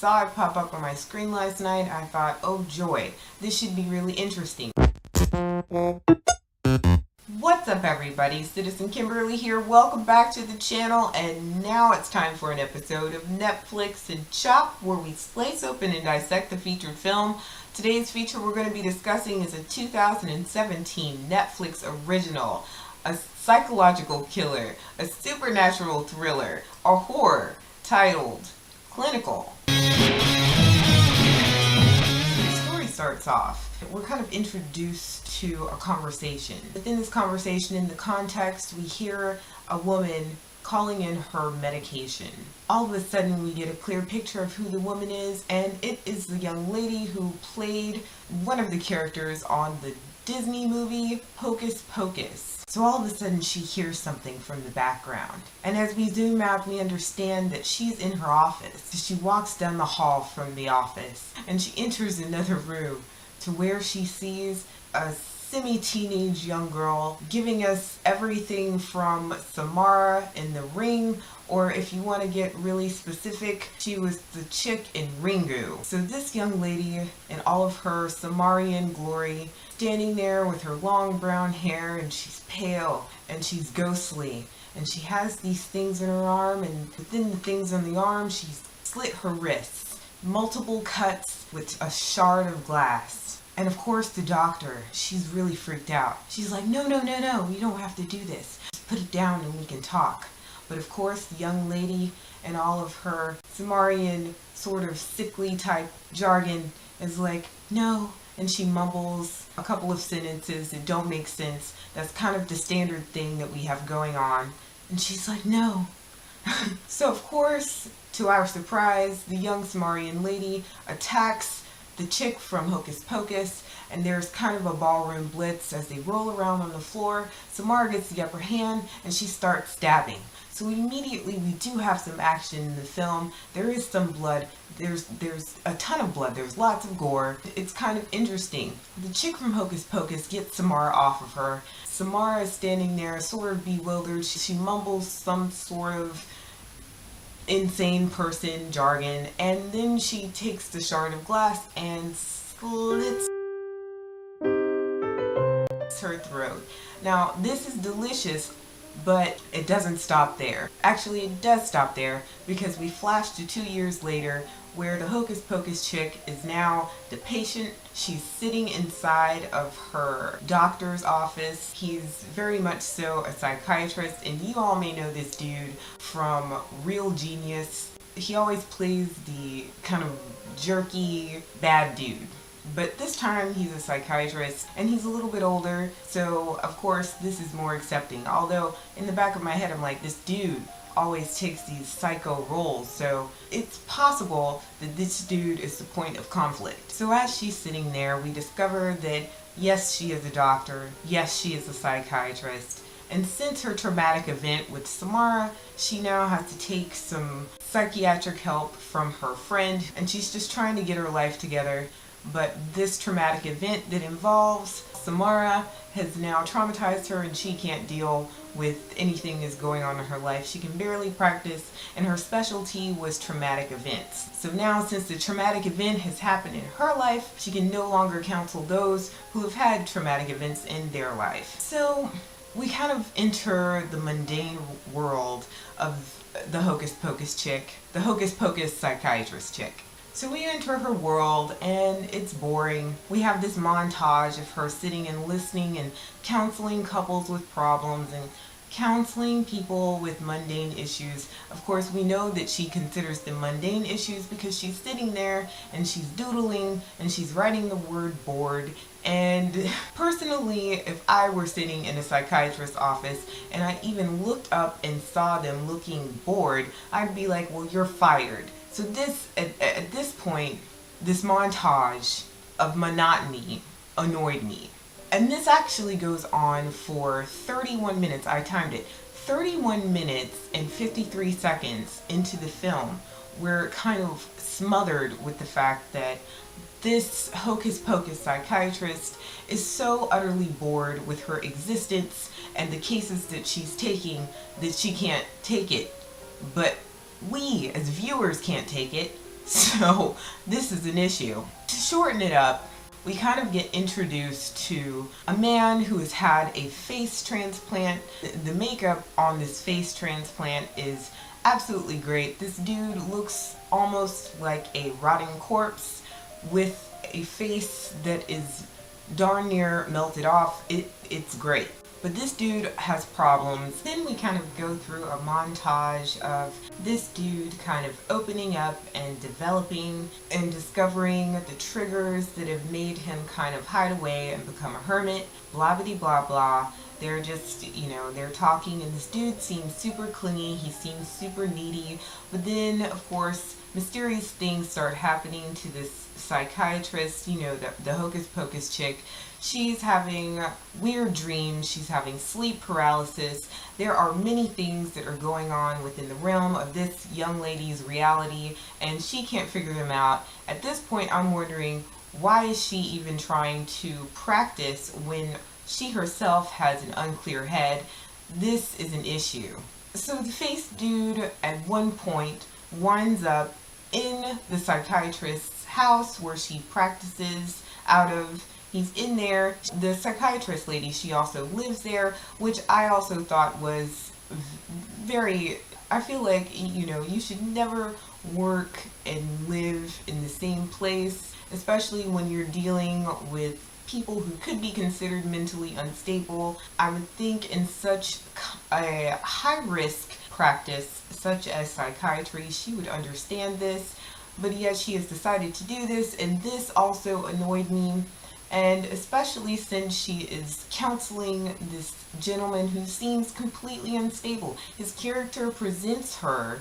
Saw it pop up on my screen last night. I thought, oh joy, this should be really interesting. What's up everybody, Citizen Kimberly here. Welcome back to the channel, and now it's time for an episode of Netflix and Chop, where we slice open and dissect the featured film. Today's feature we're going to be discussing is a 2017 Netflix original, a psychological killer, a supernatural thriller, a horror titled Clinical. The story starts off. We're kind of introduced to a conversation. Within this conversation, in the context, we hear a woman calling in her medication. All of a sudden, we get a clear picture of who the woman is, and it is the young lady who played one of the characters on the Disney movie Hocus Pocus. So all of a sudden she hears something from the background. And as we zoom out, we understand that she's in her office. She walks down the hall from the office and she enters another room to where she sees a semi-teenage young girl giving us everything from Samara in The Ring, or if you want to get really specific, she was the chick in Ringu. So this young lady in all of her Samarian glory, standing there with her long brown hair, and she's pale and she's ghostly, and she has these things in her arm, and within the things on the arm she's slit her wrists, multiple cuts with a shard of glass. And of course the doctor, she's really freaked out. She's like, no, you don't have to do this. Just put it down and we can talk. But of course the young lady and all of her Samarian sort of sickly type jargon is like, no. And she mumbles a couple of sentences that don't make sense. That's kind of the standard thing that we have going on. And she's like, no. So of course, to our surprise, the young Samarian lady attacks the chick from Hocus Pocus, and there's kind of a ballroom blitz as they roll around on the floor. Samara gets the upper hand and she starts stabbing. So immediately we do have some action in the film. There is some blood. There's a ton of blood. There's lots of gore. It's kind of interesting. The chick from Hocus Pocus gets Samara off of her. Samara is standing there sort of bewildered. She mumbles some sort of insane person jargon, and then she takes the shard of glass and slits her throat. Now this is delicious, but it doesn't stop there. Actually, it does stop there, because we flash to 2 years later where the Hocus Pocus chick is now the patient. She's sitting inside of her doctor's office. He's very much so a psychiatrist, and you all may know this dude from Real Genius. He always plays the kind of jerky bad dude. But this time he's a psychiatrist and he's a little bit older, so of course this is more accepting. Although in the back of my head I'm like, this dude always takes these psycho roles, so it's possible that this dude is the point of conflict. So as she's sitting there, we discover that yes, she is a doctor, yes, she is a psychiatrist, and since her traumatic event with Samara, she now has to take some psychiatric help from her friend, and she's just trying to get her life together. But this traumatic event that involves Samara has now traumatized her, and she can't deal with anything that's going on in her life. She can barely practice, and her specialty was traumatic events. So now, since the traumatic event has happened in her life, she can no longer counsel those who have had traumatic events in their life. So we kind of enter the mundane world of the Hocus Pocus chick, the Hocus Pocus psychiatrist chick. So we enter her world and it's boring. We have this montage of her sitting and listening and counseling couples with problems and counseling people with mundane issues. Of course, we know that she considers them mundane issues because she's sitting there and she's doodling and she's writing the word bored. And personally, if I were sitting in a psychiatrist's office and I even looked up and saw them looking bored, I'd be like, well, you're fired. So this, at this point, this montage of monotony annoyed me. And this actually goes on for 31 minutes. I timed it. 31 minutes and 53 seconds into the film, we're kind of smothered with the fact that this Hocus Pocus psychiatrist is so utterly bored with her existence and the cases that she's taking that she can't take it. But we as viewers can't take it, So this is an issue. To shorten it up, we kind of get introduced to a man who has had a face transplant. The makeup on this face transplant is absolutely great. This dude looks almost like a rotting corpse with a face that is darn near melted off. It's great. But this dude has problems. Then we kind of go through a montage of this dude kind of opening up and developing and discovering the triggers that have made him kind of hide away and become a hermit, blah blah blah blah. They're just, they're talking, and this dude seems super clingy, he seems super needy, but then, of course, mysterious things start happening to this psychiatrist, the hocus pocus chick. She's having weird dreams, she's having sleep paralysis. There are many things that are going on within the realm of this young lady's reality, and she can't figure them out. At this point, I'm wondering, why is she even trying to practice when she herself has an unclear head? This is an issue. So the face dude at one point winds up in the psychiatrist's house where she practices out of. He's in there. The psychiatrist lady, she also lives there, which I also thought was very, I feel like, you should never work and live in the same place, especially when you're dealing with people who could be considered mentally unstable. I would think in such a high-risk practice such as psychiatry, she would understand this, but yet she has decided to do this, and this also annoyed me. And especially since she is counseling this gentleman who seems completely unstable. His character presents her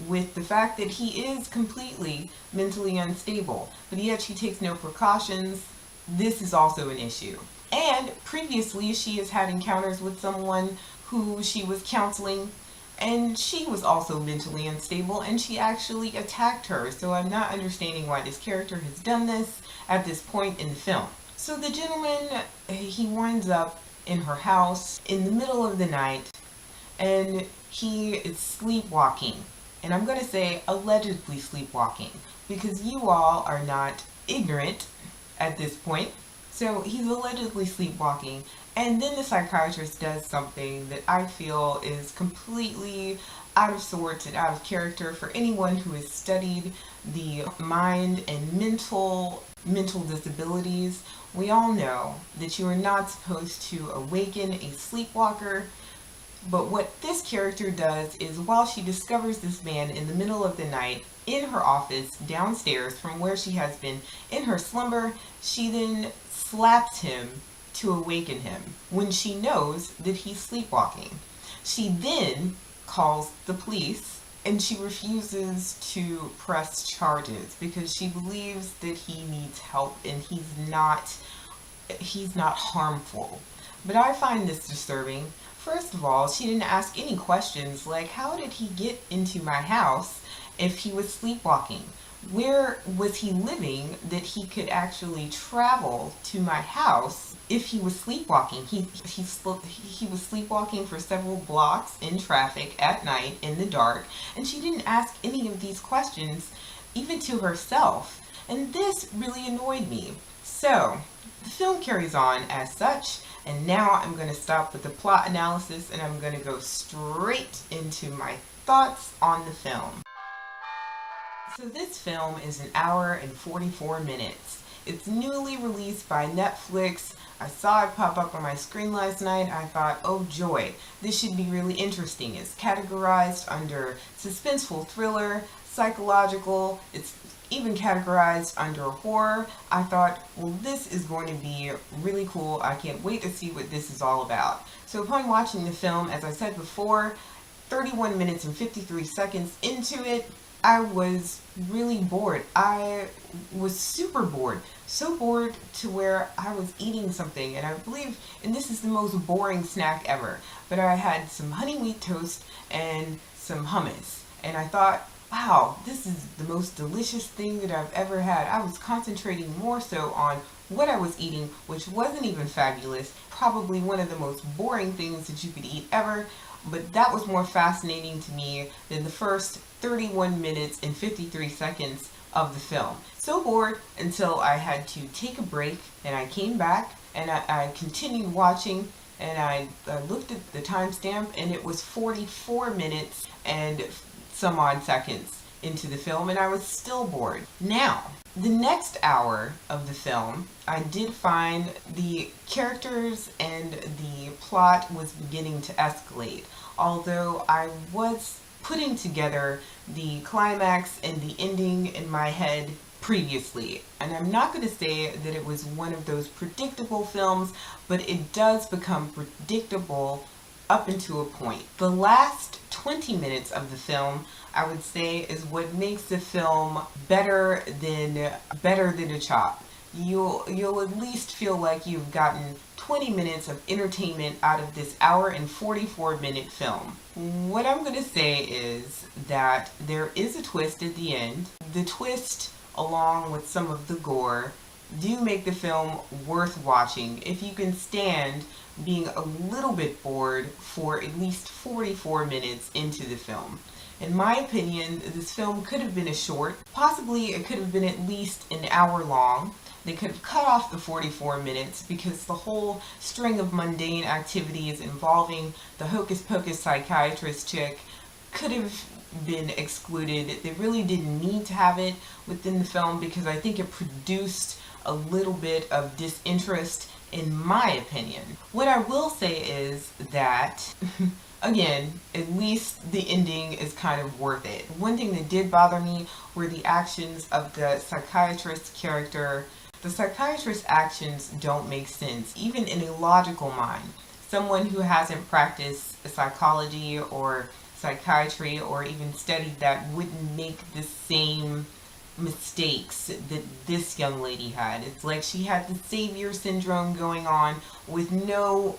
with the fact that he is completely mentally unstable, but yet she takes no precautions. This is also an issue. And previously she has had encounters with someone who she was counseling, and she was also mentally unstable, and she actually attacked her. So I'm not understanding why this character has done this at this point in the film. So the gentleman, he winds up in her house in the middle of the night, and he is sleepwalking. And I'm going to say allegedly sleepwalking, because you all are not ignorant at this point. So he's allegedly sleepwalking, and then the psychiatrist does something that I feel is completely out of sorts and out of character for anyone who has studied the mind and mental disabilities. We all know that you are not supposed to awaken a sleepwalker, but what this character does is, while she discovers this man in the middle of the night in her office downstairs from where she has been in her slumber, she then slaps him to awaken him when she knows that he's sleepwalking. She then calls the police, and she refuses to press charges because she believes that he needs help and he's not harmful. But I find this disturbing. First of all, she didn't ask any questions like, how did he get into my house if he was sleepwalking? Where was he living that he could actually travel to my house if he was sleepwalking? He was sleepwalking for several blocks in traffic at night in the dark, and she didn't ask any of these questions even to herself, and this really annoyed me. So the film carries on as such, and now I'm going to stop with the plot analysis and I'm going to go straight into my thoughts on the film. So this film is an hour and 44 minutes. It's newly released by Netflix. I saw it pop up on my screen last night. I thought, oh joy, this should be really interesting. It's categorized under suspenseful thriller, psychological, it's even categorized under horror. I thought, well, this is going to be really cool. I can't wait to see what this is all about. So upon watching the film, as I said before, 31 minutes and 53 seconds into it, I was really bored. I was super bored. So bored to where I was eating something, and I believe, and this is the most boring snack ever, but I had some honey wheat toast and some hummus, and I thought, wow, this is the most delicious thing that I've ever had. I was concentrating more so on what I was eating, which wasn't even fabulous, probably one of the most boring things that you could eat ever, but that was more fascinating to me than the first 31 minutes and 53 seconds of the film. So bored until I had to take a break, and I came back and I continued watching, and I looked at the timestamp, and it was 44 minutes and some odd seconds into the film, and I was still bored. Now, the next hour of the film, I did find the characters and the plot was beginning to escalate, although I was putting together the climax and the ending in my head previously. And I'm not going to say that it was one of those predictable films, but it does become predictable up into a point. The last 20 minutes of the film, I would say, is what makes the film better than a chop. You'll at least feel like you've gotten 20 minutes of entertainment out of this hour and 44-minute film. What I'm going to say is that there is a twist at the end. The twist, along with some of the gore, do make the film worth watching if you can stand being a little bit bored for at least 44 minutes into the film. In my opinion, this film could have been a short. Possibly it could have been at least an hour long. They could have cut off the 44 minutes because the whole string of mundane activities involving the hocus pocus psychiatrist chick could have been excluded. They really didn't need to have it within the film because I think it produced a little bit of disinterest, in my opinion. What I will say is that again, at least the ending is kind of worth it. One thing that did bother me were the actions of the psychiatrist character. The psychiatrist's actions don't make sense, even in a logical mind. Someone who hasn't practiced psychology or psychiatry or even studied that wouldn't make the same mistakes that this young lady had. It's like she had the savior syndrome going on with no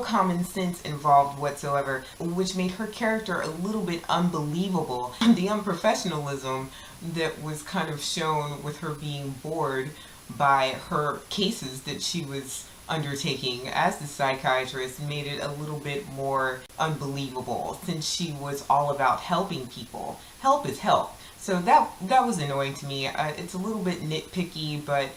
common sense involved whatsoever, which made her character a little bit unbelievable. The unprofessionalism that was kind of shown with her being bored by her cases that she was undertaking as the psychiatrist made it a little bit more unbelievable, since she was all about helping people. Help is help. So that was annoying to me. It's a little bit nitpicky, but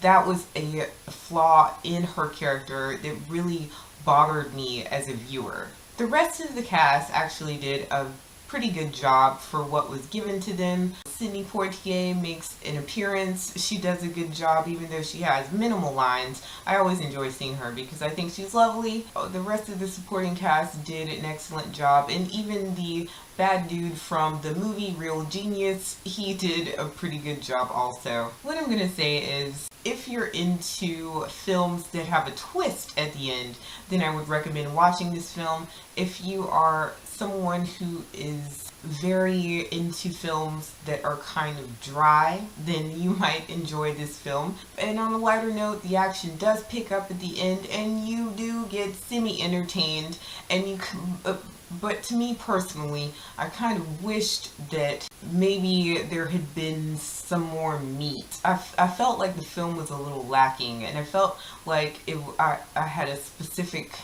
that was a flaw in her character that really bothered me as a viewer. The rest of the cast actually did a pretty good job for what was given to them. Sidney Poitier makes an appearance. She does a good job even though she has minimal lines. I always enjoy seeing her because I think she's lovely. The rest of the supporting cast did an excellent job, and even the bad dude from the movie Real Genius, he did a pretty good job also. What I'm gonna say is, if you're into films that have a twist at the end, then I would recommend watching this film. If you are someone who is very into films that are kind of dry, then you might enjoy this film. And on a lighter note, the action does pick up at the end, and you do get semi-entertained, and you can, but to me personally, I kind of wished that maybe there had been some more meat. I felt like the film was a little lacking, and I felt like I had a specific,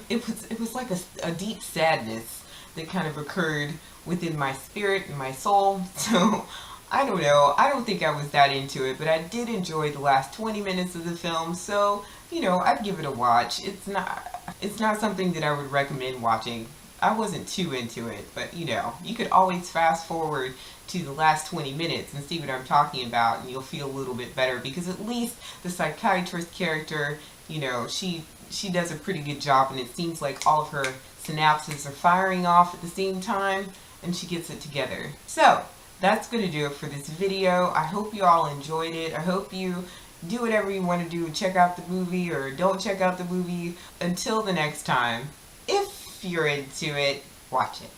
it was like a deep sadness that kind of occurred within my spirit and my soul. So I don't know, I don't think I was that into it, but I did enjoy the last 20 minutes of the film, so you know, I'd give it a watch. It's not something that I would recommend watching. I wasn't too into it, but you know, you could always fast forward to the last 20 minutes and see what I'm talking about, and you'll feel a little bit better, because at least the psychiatrist character, you know, she does a pretty good job, and it seems like all of her synapses are firing off at the same time, and she gets it together. So that's going to do it for this video. I hope you all enjoyed it. I hope you do whatever you want to do, check out the movie or don't check out the movie. Until the next time, if you're into it, watch it.